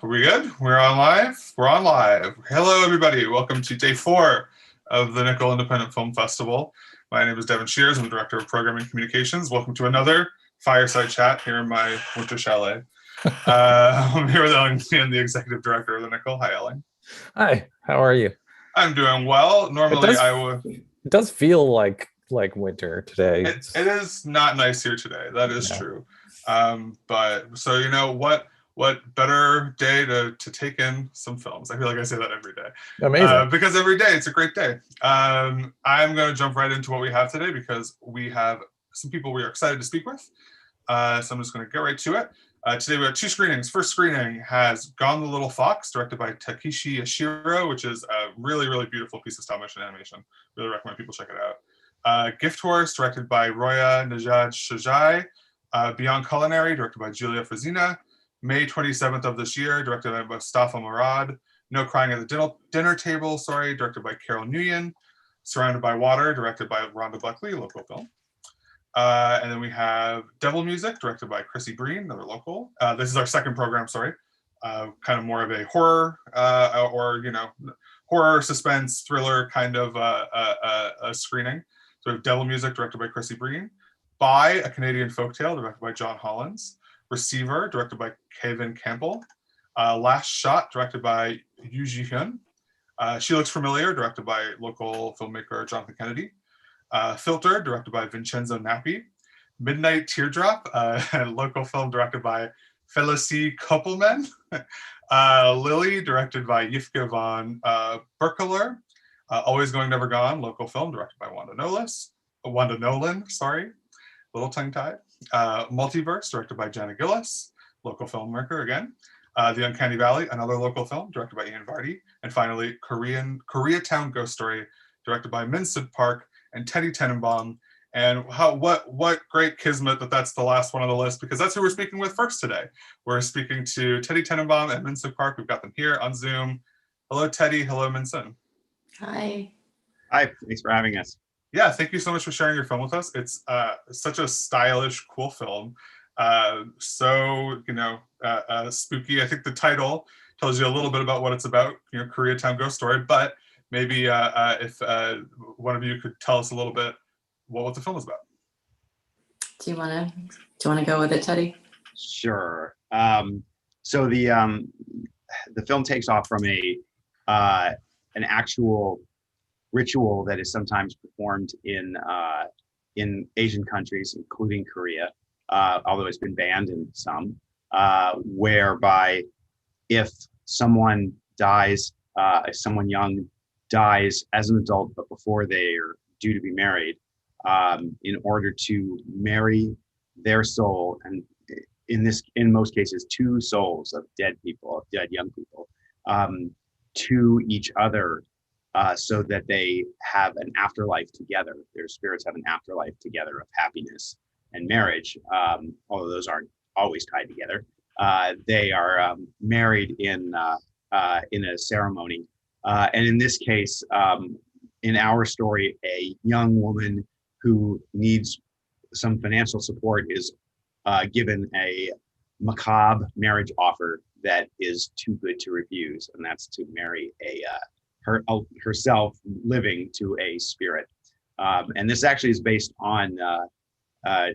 Are we good? We're on live? We're on live. Hello, everybody. Welcome to day 4 of the Nickel Independent Film Festival. My name is Devin Shears. I'm the Director of Programming Communications. Welcome to another fireside chat here in my winter chalet. I'm here with Elling, the Executive Director of the Nickel. Hi, Elling. Hi, how are you? I'm doing well. Normally, it does feel like winter today. It is not nice here today. That is true. But so you know what better day to take in some films? I feel like I say that every day. Amazing. Because every day it's a great day. I'm going to jump right into what we have today because we have some people we are excited to speak with. So I'm just going to get right to it. Today we have 2 screenings. First screening has Gone the Little Fox, directed by Takeshi Ashiro, which is a really, really beautiful piece of stop-motion animation. Really recommend people check it out. Gifthorse, directed by Roya Najad Shajai. Beyond Culinary, directed by Julia Frazina. May 27th of this year, directed by Mustafa Murad. No Crying at the Dinner Table, directed by Carol Nguyen. Surrounded by Water, directed by Rhonda Buckley, local film. And then we have Devil Music, directed by Chrissy Breen, another local. This is our second program, kind of more of a horror or, horror, suspense, thriller kind of a screening. So we have Devil Music, directed by Chrissy Breen. By a Canadian Folktale, directed by John Hollins. Receiver, directed by Kevin Campbell. Last Shot, directed by Yu Ji-hyun. She Looks Familiar, directed by local filmmaker Jonathan Kennedy. Filter, directed by Vincenzo Nappi. Midnight Teardrop, a local film directed by Felicie Koppelman. Lili, directed by Yifke van Berkeler. Always Going, Never Gone, local film directed by Wanda Nolan, little tongue-tied. Multiverse, directed by Jana Gillis, local filmmaker again. The Uncanny Valley, another local film, directed by Ian Varney. And finally, Koreatown Ghost Story, directed by Min Suk Park and Teddy Tenenbaum. And what great kismet that's the last one on the list, because that's who we're speaking with first today. We're speaking to Teddy Tenenbaum and Min Suk Park. We've got them here on Zoom. Hello, Teddy. Hello, Min Suk. Hi. Hi, thanks for having us. Yeah, thank you so much for sharing your film with us. It's such a stylish, cool film. Spooky. I think the title tells you a little bit about what it's about, Koreatown Ghost Story. But maybe if one of you could tell us a little bit what the film is about. Do you want to go with it, Teddy? Sure. So the film takes off from an actual ritual that is sometimes performed in Asian countries, including Korea, although it's been banned in some, whereby if someone dies, if someone young dies as an adult, but before they are due to be married, in order to marry their soul, and in most cases, 2 souls of dead young people, to each other, so that they have an afterlife together. Their spirits have an afterlife together of happiness and marriage, although those aren't always tied together. They are married in a ceremony. And in this case, in our story, a young woman who needs some financial support is given a macabre marriage offer that is too good to refuse, and that's to marry herself living to a spirit. And this actually is based on a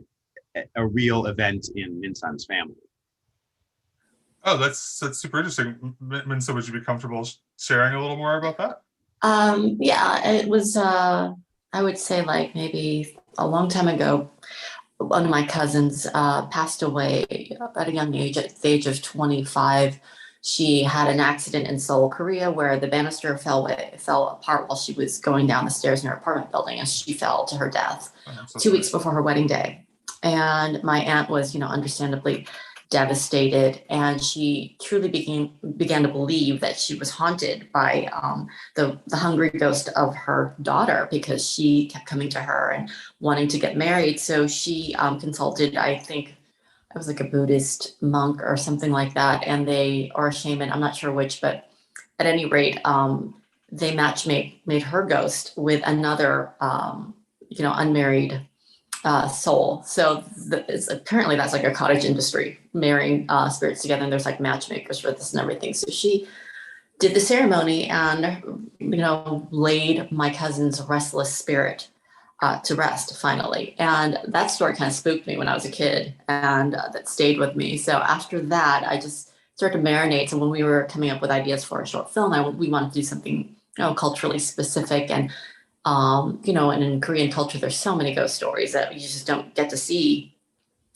real event in Min Sun's family. Oh, that's super interesting. Min, so would you be comfortable sharing a little more about that? Yeah, it was, I would say like maybe a long time ago, one of my cousins passed away at a young age, at the age of 25. She had an accident in Seoul, Korea, where the banister fell apart while she was going down the stairs in her apartment building, and she fell to her death 2 weeks before her wedding day. And my aunt was, understandably devastated, and she truly began to believe that she was haunted by the hungry ghost of her daughter, because she kept coming to her and wanting to get married. So she consulted, I think it was like a Buddhist monk or something like that, or a shaman, I'm not sure which, but at any rate, they made her ghost with another, unmarried soul. So apparently that's like a cottage industry, marrying spirits together, and there's like matchmakers for this and everything. So she did the ceremony and, laid my cousin's restless spirit to rest finally. And that story kind of spooked me when I was a kid, and that stayed with me. So after that, I just started to marinate. So when we were coming up with ideas for a short film, we wanted to do something, culturally specific. And and in Korean culture, there's so many ghost stories that you just don't get to see.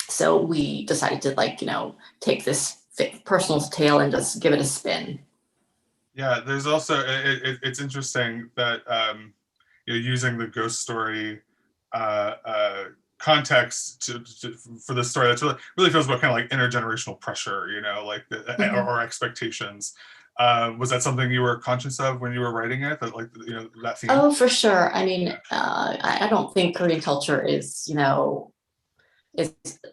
So we decided to take this personal tale and just give it a spin. Yeah, there's also it's interesting that using the ghost story context for the story, that's really feels about kind of like intergenerational pressure, or expectations. Was that something you were conscious of when you were writing it? That theme? Oh, for sure. I mean, I don't think Korean culture is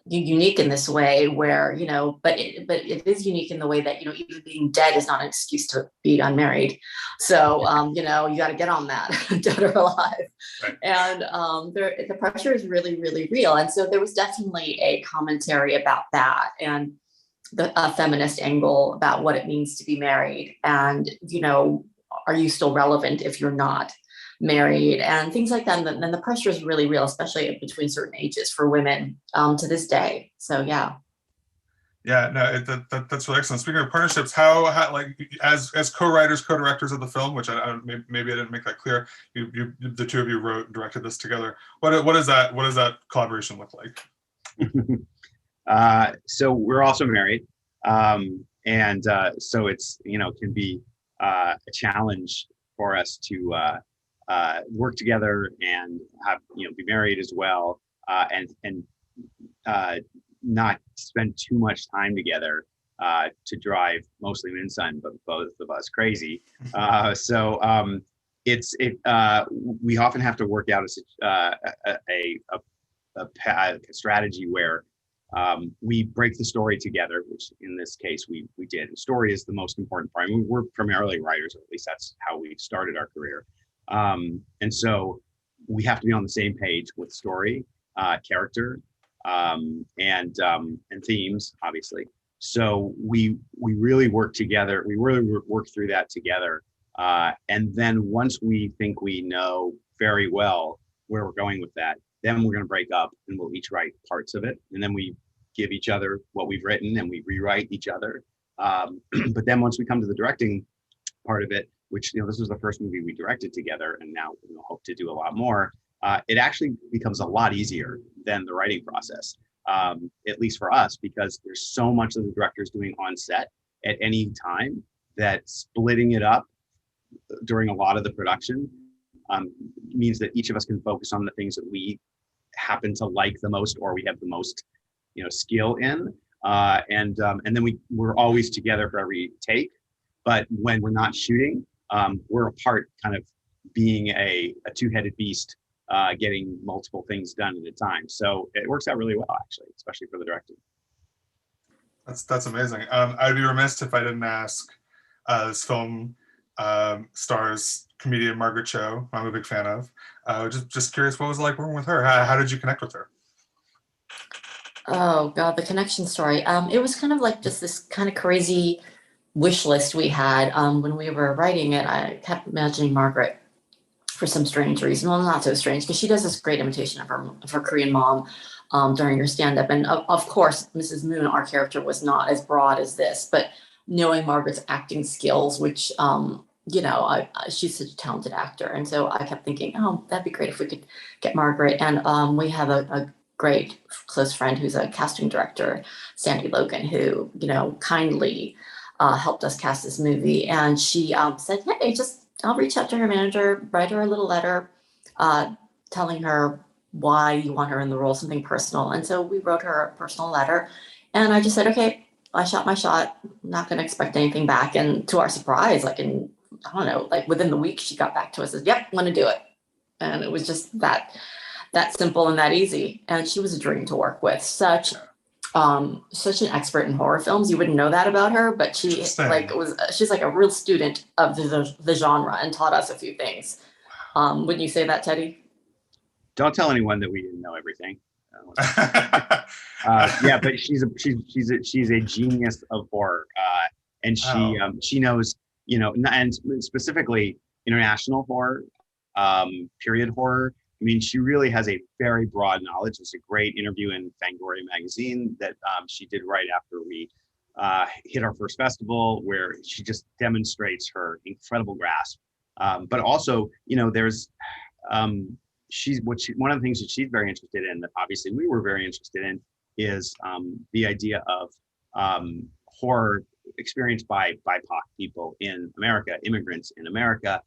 unique in this way where, but it is unique in the way that, even being dead is not an excuse to be unmarried. So, you got to get on that, dead or alive. Right. And the pressure is really, really real. And so there was definitely a commentary about that, and a feminist angle about what it means to be married. And, are you still relevant if you're not married, and things like that. And then the pressure is really real, especially between certain ages for women to this day. So yeah. Yeah, no, that's really excellent. Speaking of partnerships, how like as co-writers, co-directors of the film, which maybe I didn't make that clear. You the two of you wrote and directed this together. What does that collaboration look like? So we're also married, and so it's can be a challenge for us to work together and have be married as well, and not spend too much time together to drive mostly Min Sun, but both of us crazy. So we often have to work out a strategy where we break the story together, which in this case we did. The story is the most important part. I mean, we're primarily writers, or at least that's how we started our career. And so we have to be on the same page with story, character, and themes, obviously. So we really work together. We really work through that together. And then once we think we know very well where we're going with that, then we're going to break up and we'll each write parts of it. And then we give each other what we've written and we rewrite each other. But then once we come to the directing part of it, which, this was the first movie we directed together, and now we hope to do a lot more, it actually becomes a lot easier than the writing process, at least for us, because there's so much that the director's doing on set at any time that splitting it up during a lot of the production means that each of us can focus on the things that we happen to like the most, or we have the most skill in, and then we're always together for every take. But when we're not shooting, we're apart, kind of being a two-headed beast, getting multiple things done at a time. So it works out really well, actually, especially for the directing. That's amazing. I'd be remiss if I didn't ask. This film stars comedian Margaret Cho, who I'm a big fan of. Just curious, what was it like working with her? How did you connect with her? Oh God, the connection story. It was kind of like just this kind of crazy wish list we had when we were writing it. I kept imagining Margaret for some strange reason. Well, not so strange, because she does this great imitation of her Korean mom during her stand-up. And of course, Mrs. Moon, our character, was not as broad as this, but knowing Margaret's acting skills, which she's such a talented actor, and so I kept thinking, oh, that'd be great if we could get Margaret. And we have a great close friend who's a casting director, Sandy Logan, who kindly helped us cast this movie. And she said, hey, I'll reach out to her manager, write her a little letter telling her why you want her in the role, something personal. And so we wrote her a personal letter, and I just said, okay, I shot my shot, I'm not going to expect anything back. And to our surprise, within the week, she got back to us and said, yep, want to do it. And it was just that simple and that easy. And she was a dream to work with. Such an expert in horror films. You wouldn't know that about her, but she's like a real student of the genre and taught us a few things. Wouldn't you say that, Teddy? Don't tell anyone that we didn't know everything. Yeah, but she's a genius of horror, and she knows, and specifically international horror, period horror. I mean, she really has a very broad knowledge. There's a great interview in Fangoria magazine that she did right after we hit our first festival, where she just demonstrates her incredible grasp. But also, there's one of the things that she's very interested in, that obviously we were very interested in, is the idea of horror experienced by BIPOC people in America, immigrants in America,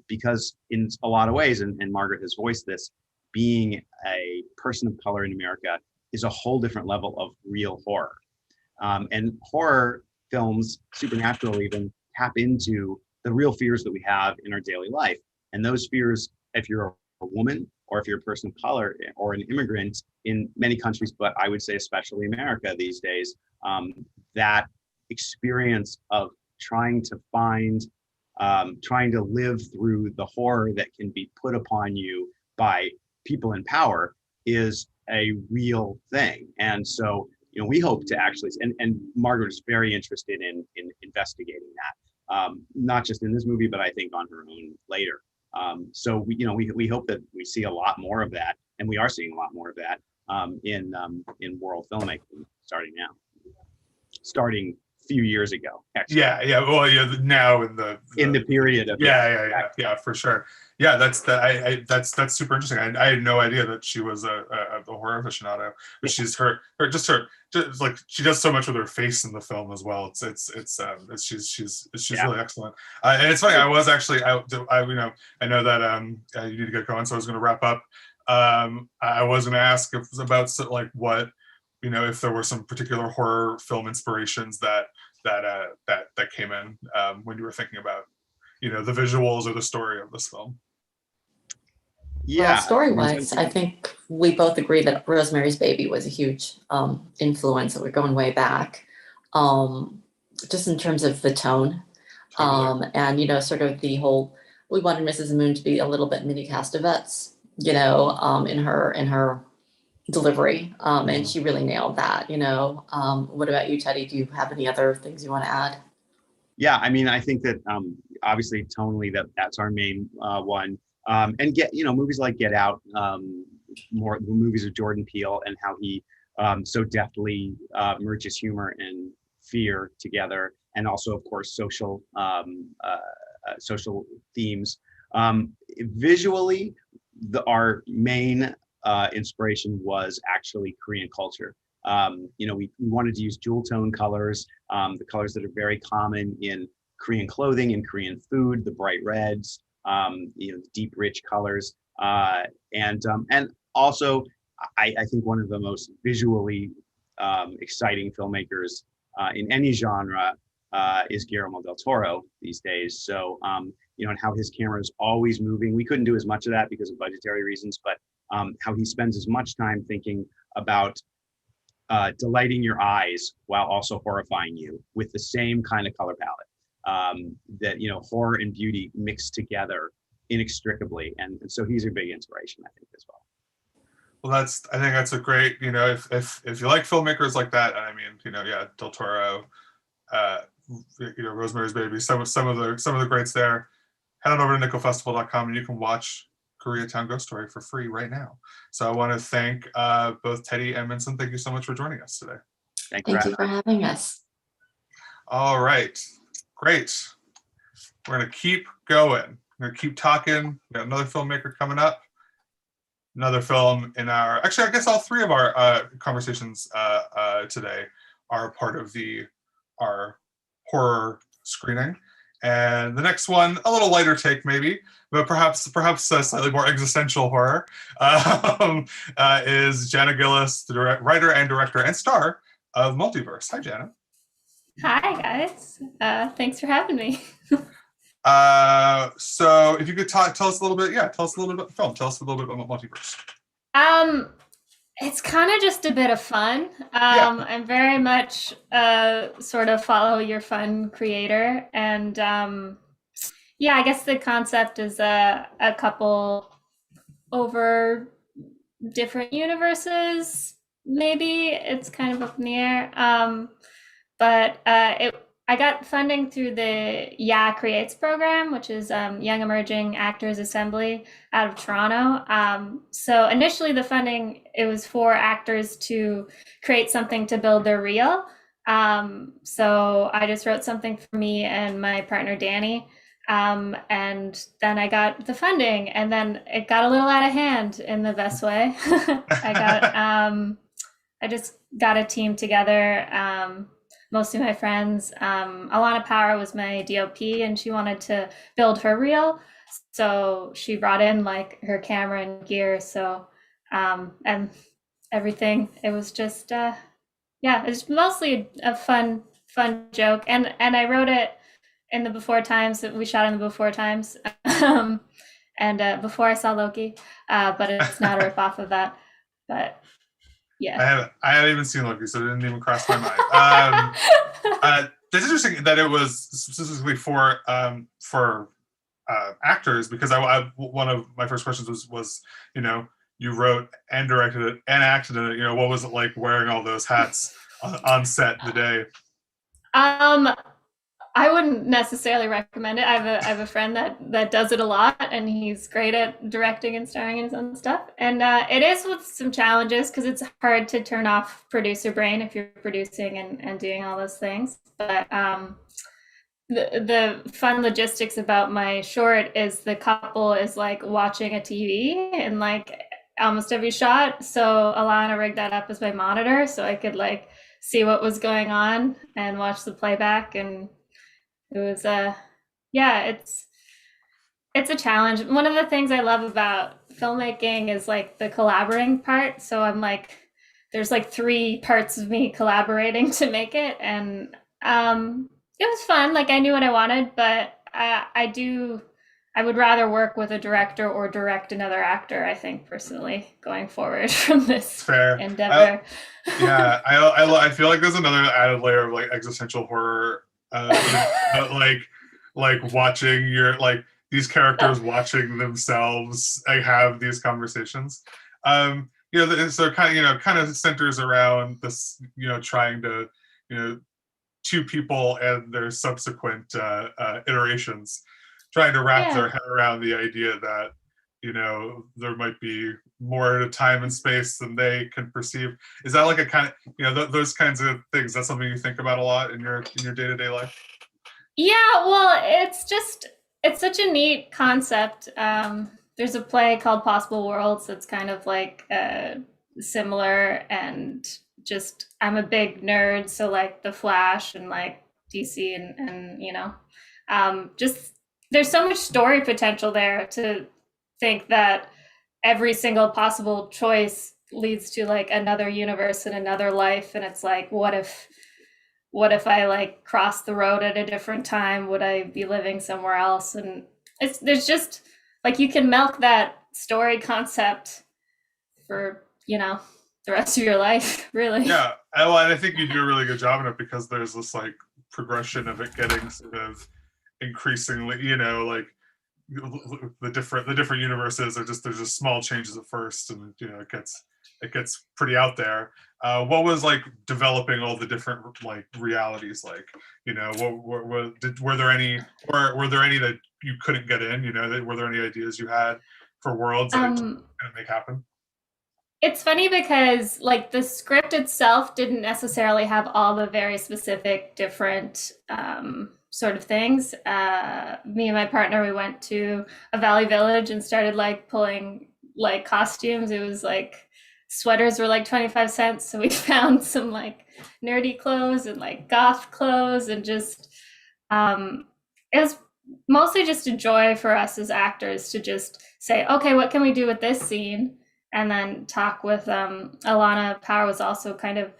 because in a lot of ways, and Margaret has voiced this, being a person of color in America is a whole different level of real horror. And horror films, supernatural even, tap into the real fears that we have in our daily life. And those fears, if you're a woman, or if you're a person of color, or an immigrant in many countries, but I would say especially America these days, that experience of trying to live through the horror that can be put upon you by people in power is a real thing. And so, we hope to actually, and Margaret is very interested in investigating that, not just in this movie, but I think on her own later. So we hope that we see a lot more of that, and we are seeing a lot more of that in world filmmaking starting a few years ago. Actually. Yeah. Well, yeah. Now in the period of yeah, for sure. Yeah, that's super interesting. I had no idea that she was a horror aficionado, but she's just like, she does so much with her face in the film as well. She's really excellent. And it's funny. I was actually I know that you need to get going, so I was going to wrap up. I was going to ask about like what, if there were some particular horror film inspirations that came in when you were thinking about the visuals or the story of this film. Yeah, well, story-wise, I think we both agree that Rosemary's Baby was a huge influence. We're going way back, just in terms of the tone, and sort of the whole. We wanted Mrs. Moon to be a little bit mini Cassavetes, in her delivery, and she really nailed that. What about you, Teddy? Do you have any other things you want to add? Yeah, I mean, I think that obviously tonally that's our main one. And movies like Get Out, more movies of Jordan Peele, and how he so deftly merges humor and fear together, and also, of course, social themes. Visually, our main inspiration was actually Korean culture. We wanted to use jewel tone colors, the colors that are very common in Korean clothing and Korean food, the bright reds, deep, rich colors, and also I think one of the most visually exciting filmmakers in any genre is Guillermo del Toro these days. So and how his camera is always moving. We couldn't do as much of that because of budgetary reasons, but how he spends as much time thinking about delighting your eyes while also horrifying you with the same kind of color palette. That horror and beauty mixed together inextricably, and so he's a big inspiration, I think, as well. Well, I think that's a great, if you like filmmakers like that, I mean, Del Toro, Rosemary's Baby, some of the greats there. Head on over to nickelfestival.com and you can watch Koreatown Ghost Story for free right now. So I want to thank both Teddy and Vincent. Thank you so much for joining us today. Thank you for having us. All right. Great. We're going to keep going. We're going to keep talking. We got another filmmaker coming up. Another film in actually, I guess all three of our conversations today are part of our horror screening. And the next one, a little lighter take maybe, but perhaps a slightly more existential horror, is Jana Gillis, the writer and director and star of Multiverse. Hi, Jana. Hi, guys. Thanks for having me. So if you could tell us a little bit about the film. Tell us a little bit about Multiverse. It's kind of just a bit of fun. I'm very much sort of follow your fun creator. And I guess the concept is a couple over different universes. Maybe it's kind of up in the air. But I got funding through the Yeah Creates program, which is Young Emerging Actors Assembly out of Toronto. So initially the funding, it was for actors to create something to build their reel. So I just wrote something for me and my partner, Danny. And then I got the funding, and then it got a little out of hand in the best way. I just got a team together. Mostly my friends. Alana Power was my DOP, and she wanted to build her reel. So she brought in like her camera and gear. So, and everything, it was just, yeah, it's mostly a fun joke. And I wrote it in the Before Times. We shot in the Before Times. And before I saw Loki, but it's not a ripoff of that. But yeah, I haven't even seen Loki, so it didn't even cross my mind. It's interesting that it was specifically for actors, because I one of my first questions was you wrote and directed it and acted in it. What was it like wearing all those hats on set the day? I wouldn't necessarily recommend it. I have a friend that does it a lot, and he's great at directing and starring in his own stuff. And it is with some challenges, because it's hard to turn off producer brain if you're producing and doing all those things. But the fun logistics about my short is the couple is like watching a TV in like almost every shot. So Alana rigged that up as my monitor, so I could like see what was going on and watch the playback. And it was yeah, it's a challenge. One of the things I love about filmmaking is like the collaborating part. So I'm like, there's like 3 parts of me collaborating to make it. And it was fun. Like I knew what I wanted, but I would rather work with a director or direct another actor, I think, personally, going forward from this Fair endeavor. I feel like there's another added layer of like existential horror, like watching these characters watching themselves have these conversations. So kind of centers around this, trying to, 2 people and their subsequent iterations, trying to wrap their head around the idea that there might be more at a time and space than they can perceive. Is that like a kind of those kinds of things? That's something you think about a lot in your day-to-day life? Yeah, well, it's such a neat concept. There's a play called Possible Worlds that's kind of like similar, and just I'm a big nerd, so like the Flash and like DC and just there's so much story potential there to think that every single possible choice leads to like another universe and another life. And it's like, what if I like crossed the road at a different time? Would I be living somewhere else? And there's just like, you can milk that story concept for the rest of your life, really. Yeah, and I think you do a really good job in it, because there's this like progression of it getting sort of increasingly, like the different universes are there's just small changes at first, and it gets pretty out there. What was like developing all the different like realities like? Were there any that you couldn't get in? Were there any ideas you had for worlds that you couldn't make happen? It's funny because like the script itself didn't necessarily have all the very specific different sort of things. Me and my partner, we went to a valley village and started like pulling like costumes. It was like sweaters were like 25 cents. So we found some like nerdy clothes and like goth clothes, and just it was mostly just a joy for us as actors to just say, okay, what can we do with this scene? And then talk with Alana Power was also kind of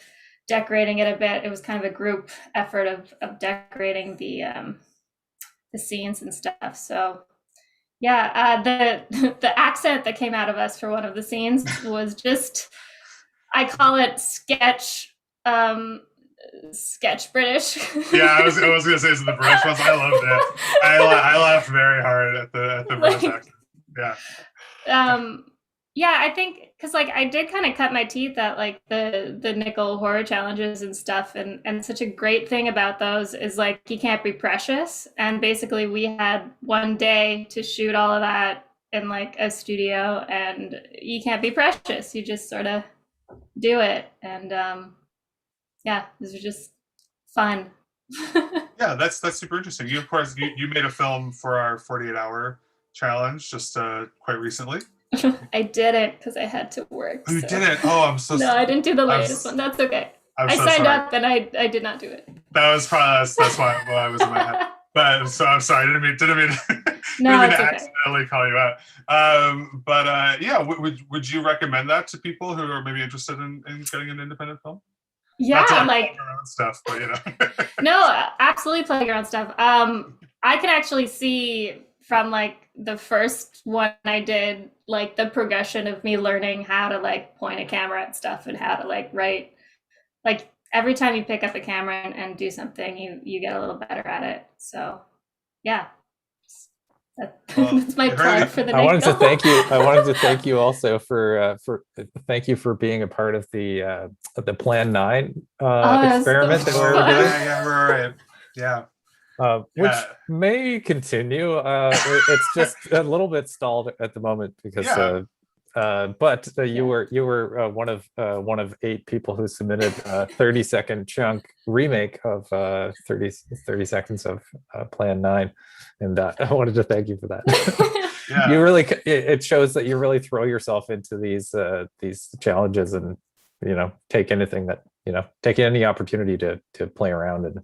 decorating it a bit. It was kind of a group effort of decorating the scenes and stuff. So yeah, the accent that came out of us for one of the scenes was just, I call it sketch British. Yeah, I was gonna say some of the British ones. I loved it. I laughed very hard at the British accent. Yeah. Yeah, I think because like I did kind of cut my teeth at like the nickel horror challenges and stuff, and such a great thing about those is like you can't be precious, and basically we had one day to shoot all of that in like a studio, and you can't be precious. You just sort of do it, and yeah, this was just fun. Yeah, that's super interesting. You, of course, you made a film for our 48-hour challenge just quite recently. I didn't because I had to work. Oh, you So. didn't? Oh, I'm so No, sorry. I didn't do the latest one. That's okay. I'm I so signed sorry. up and I did not do it. That was probably that's why I was in my head. But so I'm sorry. I didn't mean No, it's to okay. accidentally call you out. But yeah, would you recommend that to people who are maybe interested in getting an independent film? Yeah, Not to like plug your own stuff, but you know. no, absolutely plug your own stuff. I can actually see from like the first one I did, like the progression of me learning how to like point a camera at stuff and how to like write. Like every time you pick up a camera and do something, you get a little better at it. So yeah. Well, That's my plug for the I wanted to nickel. thank you. I wanted to thank you also for thank you for being a part of the Plan 9 experiment that we were doing. Yeah, right. Yeah. Which Yeah. may continue. It's just a little bit stalled at the moment because but you were one of 8 people who submitted a 30-second chunk remake of 30 seconds of Plan 9, and I wanted to thank you for that. Yeah. You really, it shows that you really throw yourself into these challenges, and take any opportunity to play around and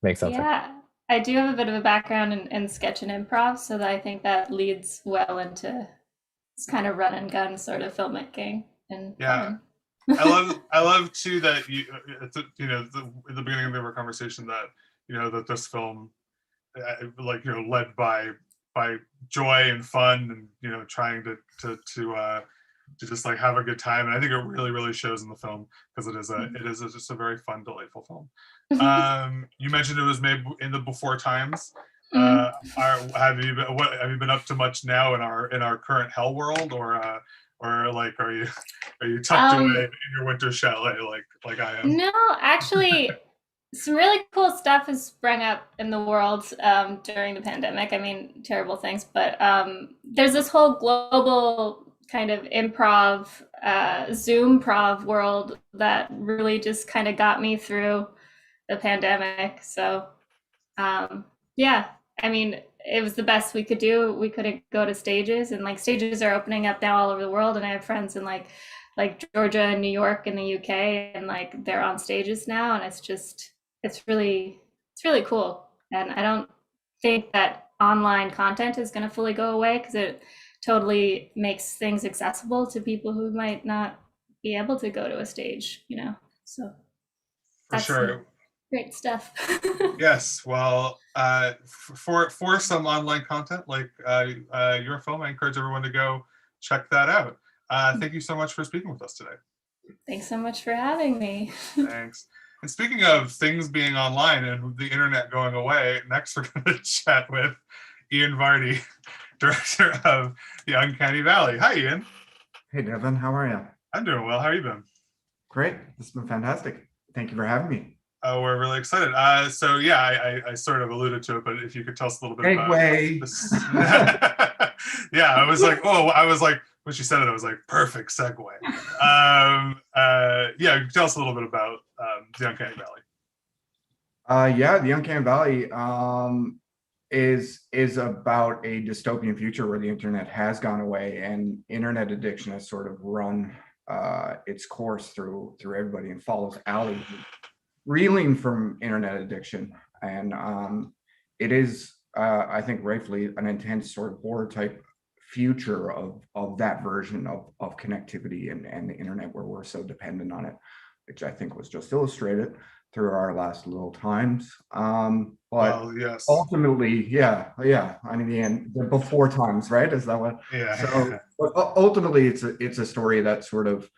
make something. Yeah, I do have a bit of a background in sketch and improv, so that I think that leads well into this kind of run and gun sort of filmmaking. And yeah, I love too that you at the beginning of our conversation that that this film led by joy and fun and trying to just like have a good time, and I think it really shows in the film because it is just a very fun, delightful film. You mentioned it was made in the before times. Have you been up to much now in our current hell world, or like are you tucked away in your winter chalet like I am? No, actually, some really cool stuff has sprung up in the world during the pandemic. I mean, terrible things, but there's this whole global kind of improv, Zoom prov world that really just kind of got me through the pandemic. So yeah, I mean, it was the best we could do. We couldn't go to stages, and like stages are opening up now all over the world, and I have friends in like Georgia and New York and the UK, and like they're on stages now, and it's really cool. And I don't think that online content is going to fully go away because it totally makes things accessible to people who might not be able to go to a stage, so for sure. Great stuff. Yes, well, for some online content like your film, I encourage everyone to go check that out. Thank you so much for speaking with us today. Thanks so much for having me. Thanks. And speaking of things being online and the internet going away, next we're going to chat with Ian Varney, director of the Uncanny Valley. Hi, Ian. Hey, Devin. How are you? I'm doing well. How have you been? Great. This has been fantastic. Thank you for having me. We're really excited. So yeah, I sort of alluded to it, but if you could tell us a little bit about this. Yeah, I was like, when she said it, I was like, perfect segue. Yeah, tell us a little bit about the Uncanny Valley. Yeah, the Uncanny Valley is about a dystopian future where the internet has gone away and internet addiction has sort of run its course through everybody, and follows Allie, reeling from internet addiction. And it is, I think, rightfully an intense sort of horror type future of that version of connectivity and the internet, where we're so dependent on it, which I think was just illustrated through our last little times. But well, yes. Ultimately, yeah. I mean, the before times, right? Is that what? Yeah. So ultimately, it's a story that sort of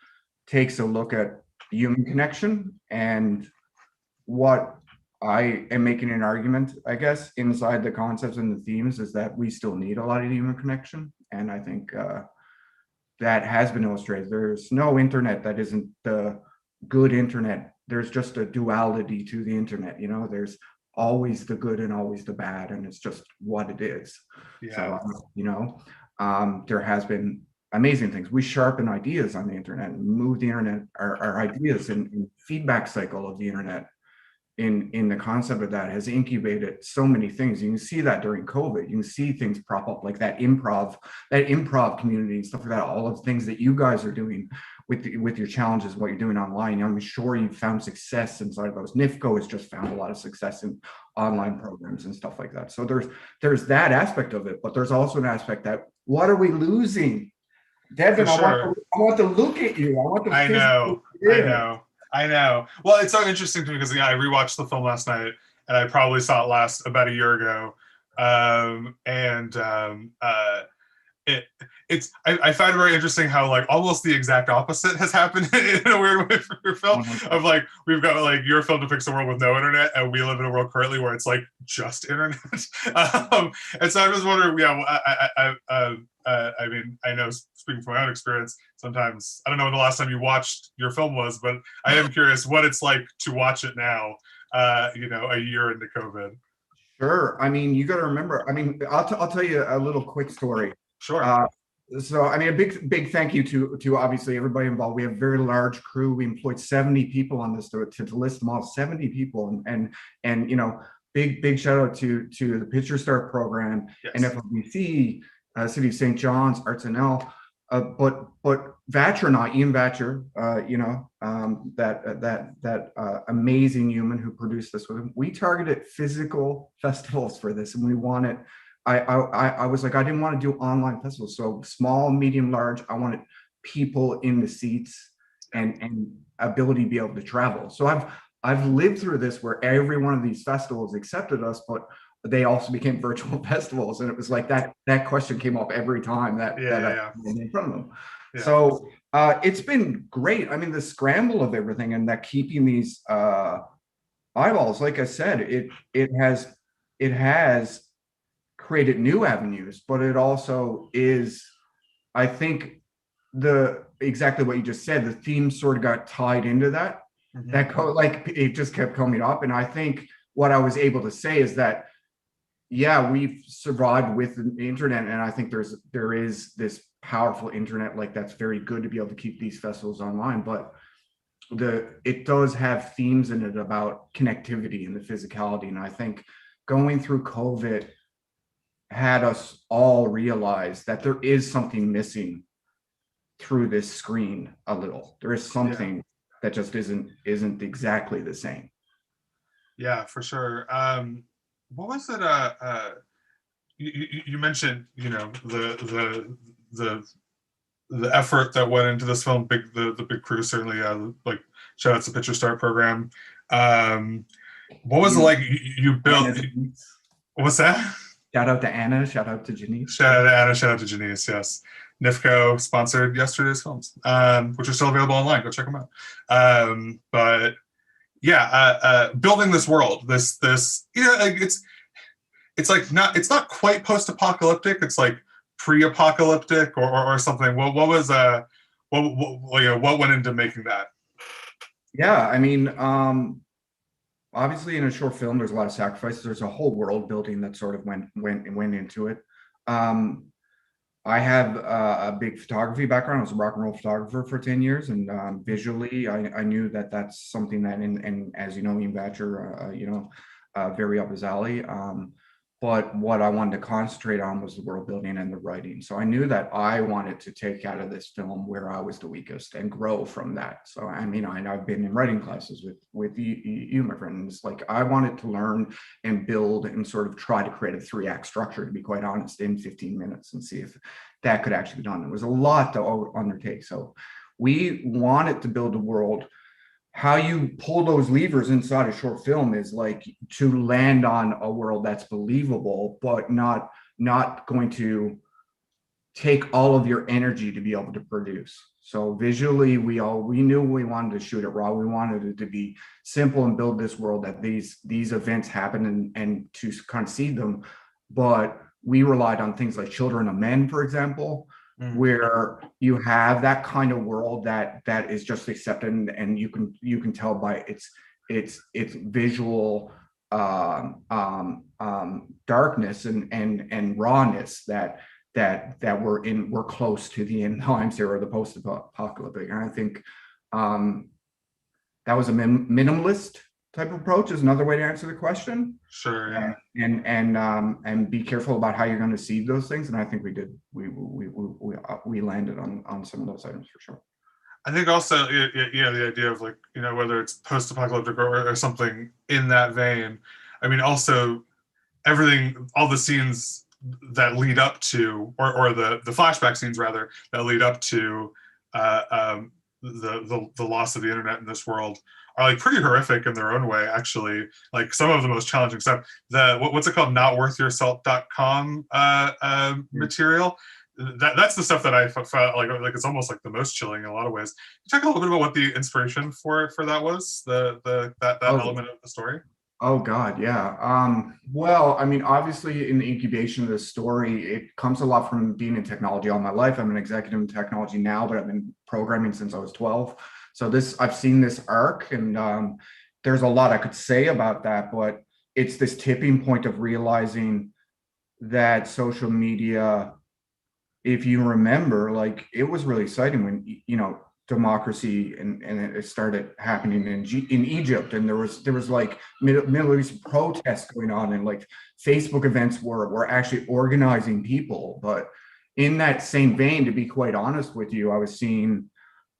takes a look at human connection, and what I am making an argument, I guess, inside the concepts and the themes is that we still need a lot of human connection. And I think that has been illustrated. There's no internet that isn't the good internet. There's just a duality to the internet. You know, there's always the good and always the bad, and it's just what it is. Yeah. So, you know, there has been amazing things. We sharpen ideas on the internet and move the internet, our ideas in feedback cycle of the internet. In the concept of that has incubated so many things. You can see that during COVID. You can see things prop up like that improv community and stuff like that. All of the things that you guys are doing with your challenges, what you're doing online. I'm sure you've found success inside of those. NIFCO has just found a lot of success in online programs and stuff like that. So there's that aspect of it, but there's also an aspect that what are we losing? Devin, I want to look at you. I want to. I know. Well, it's so interesting to me because I rewatched the film last night, and I probably saw it last about a year ago. I find it very interesting how like almost the exact opposite has happened in a weird way for your film. Of like we've got like your film depicts a world with no internet, and we live in a world currently where it's like just internet. And so I'm just wondering, I mean, I know speaking from my own experience, sometimes I don't know when the last time you watched your film was, but I am curious what it's like to watch it now. A year into COVID. Sure. I mean, you got to remember. I mean, I'll tell you a little quick story. Sure. So, I mean, a big thank you to obviously everybody involved. We have a very large crew. We employed 70 people on this to list them all, 70 people, and you know, big shout out to the Picture Start program, yes. and FOBC, City of St. John's, Arts and L, but Vatcher and I, Ian Vatcher, that amazing human who produced this with him. We targeted physical festivals for this, and we wanted. I was like, I didn't want to do online festivals. So small, medium, large, I wanted people in the seats and ability to be able to travel. So I've lived through this where every one of these festivals accepted us, but they also became virtual festivals. And it was like that question came up every time that I was in front of them. Yeah. So it's been great. I mean, the scramble of everything and that keeping these eyeballs, like I said, it has created new avenues, but it also is, I think, exactly what you just said, the theme sort of got tied into that. Mm-hmm. It just kept coming up. And I think what I was able to say is that, yeah, we've survived with the internet, and I think there is this powerful internet, like that's very good to be able to keep these festivals online, but it does have themes in it about connectivity and the physicality. And I think going through COVID had us all realize that there is something missing through this screen a little. There is something that just isn't exactly the same. Yeah, for sure. What was it? You mentioned, you know, the effort that went into this film. The big crew certainly. Like shout out to the Picture Start program. What was it like? You built. What's that? Shout out to Anna, shout out to Janice. Shout out to Anna, shout out to Janice, yes. NIFCO sponsored yesterday's films, which are still available online. Go check them out. But yeah, building this world, this like it's not quite post-apocalyptic. It's like pre-apocalyptic or something. What was what went into making that? Yeah, I mean, obviously in a short film, there's a lot of sacrifices. There's a whole world building that sort of went into it. I have a big photography background. I was a rock and roll photographer for 10 years, and visually, I knew that that's something that, and as you know, Ian Vatcher, very up his alley. But what I wanted to concentrate on was the world building and the writing. So I knew that I wanted to take out of this film where I was the weakest and grow from that. So I mean, I've been in writing classes with you, my friends. Like I wanted to learn and build and sort of try to create a 3-act structure, to be quite honest, in 15 minutes and see if that could actually be done. It was a lot to undertake. So we wanted to build a world. How you pull those levers inside a short film is like to land on a world that's believable, but not going to take all of your energy to be able to produce. So visually, we knew we wanted to shoot it raw. We wanted it to be simple and build this world that these events happen and to concede them. But we relied on things like Children of Men, for example, where you have that kind of world that is just accepted, and you can tell by its visual darkness and rawness that we're close to the end times here, or the post-apocalyptic. And I think that was a minimalist type of approach is another way to answer the question. Sure. Yeah. And be careful about how you're going to see those things. And I think we did. We landed on some of those items for sure. I think also, the idea of like, whether it's post-apocalyptic or something in that vein. I mean, also everything, all the scenes that lead up to, or the flashback scenes rather, that lead up to the loss of the internet in this world are like pretty horrific in their own way, actually. Like some of the most challenging stuff. What's it called? Notworthyourself.com material. That's the stuff that I felt like it's almost like the most chilling in a lot of ways. Can you talk a little bit about what the inspiration for that was? That element of the story. Oh God, yeah. Well, I mean, obviously in the incubation of this story, it comes a lot from being in technology all my life. I'm an executive in technology now, but I've been programming since I was 12. So I've seen this arc, and there's a lot I could say about that, but it's this tipping point of realizing that social media, if you remember, like it was really exciting when, democracy and it started happening in Egypt, and there was like Middle East protests going on, and like Facebook events were actually organizing people. But in that same vein, to be quite honest with you, I was seeing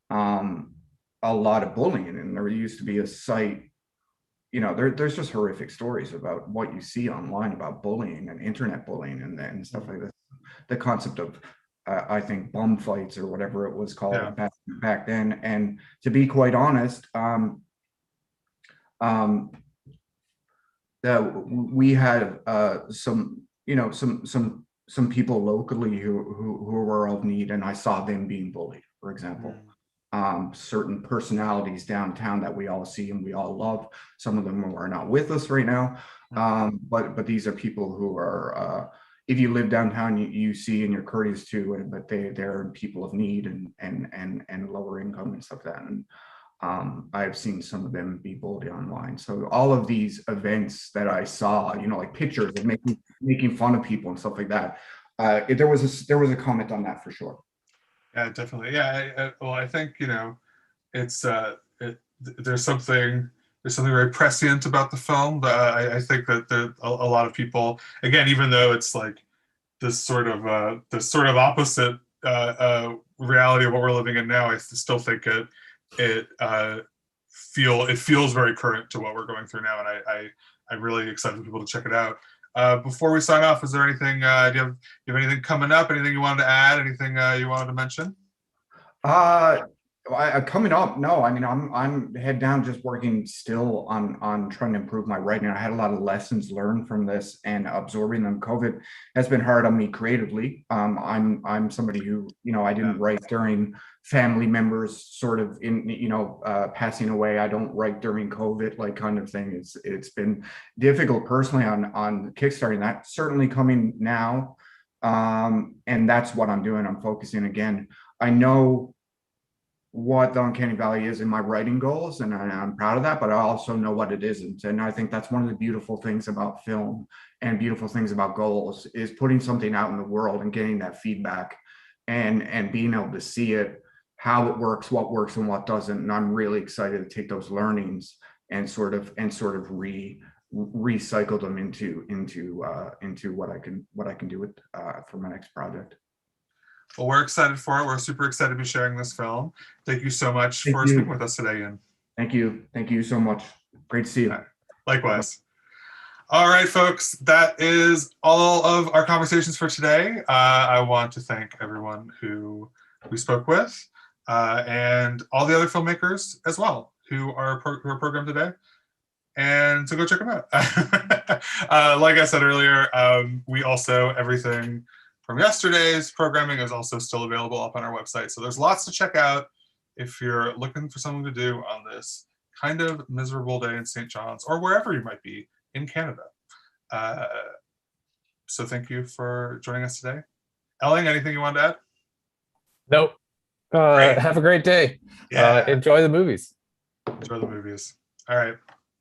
a lot of bullying, and there used to be a site, there's just horrific stories about what you see online about bullying and internet bullying and stuff like that. The concept of I think bum fights or whatever it was called back then. And to be quite honest, that we had some people locally who were of need, and I saw them being bullied, for example. Certain personalities downtown that we all see and we all love. Some of them are not with us right now, but these are people who are, if you live downtown, you see and you're courteous to, but they're people of need and lower income and stuff like that. And I've seen some of them be bullied online. So all of these events that I saw, like pictures of making fun of people and stuff like that, there was a comment on that for sure. Yeah, definitely. Yeah. Well, I think it's there's something very prescient about the film. But I think that there a lot of people, again, even though it's like this sort of opposite reality of what we're living in now, I still think it feels very current to what we're going through now, and I'm really excited for people to check it out. Before we sign off, is there anything? Do you have anything coming up? Anything you wanted to add? Anything you wanted to mention? Coming up, no. I mean, I'm head down, just working still on trying to improve my writing. I had a lot of lessons learned from this and absorbing them. COVID has been hard on me creatively. I'm somebody who, I didn't write during family members sort of passing away. I don't write during COVID, like kind of thing. It's been difficult personally on kickstarting that. Certainly coming now, and that's what I'm doing. I'm focusing again. I know what the Uncanny Valley is in my writing goals, and I'm proud of that, but I also know what it isn't. And I think that's one of the beautiful things about film and beautiful things about goals is putting something out in the world and getting that feedback and being able to see it, how it works, what works and what doesn't. And I'm really excited to take those learnings and sort of recycle them into what I can do with for my next project. Well, we're excited for it. We're super excited to be sharing this film. Thank you so much for speaking with us today, Ian. Thank you. Thank you so much. Great to see you. Likewise. All right, folks, that is all of our conversations for today. I want to thank everyone who we spoke with and all the other filmmakers as well who are programmed today. And so go check them out. Like I said earlier, we also, everything from yesterday's programming is also still available up on our website. So there's lots to check out if you're looking for something to do on this kind of miserable day in St. John's or wherever you might be in Canada. So thank you for joining us today. Elling, anything you want to add? Nope. Great. Have a great day. Yeah. Enjoy the movies. Enjoy the movies. All right.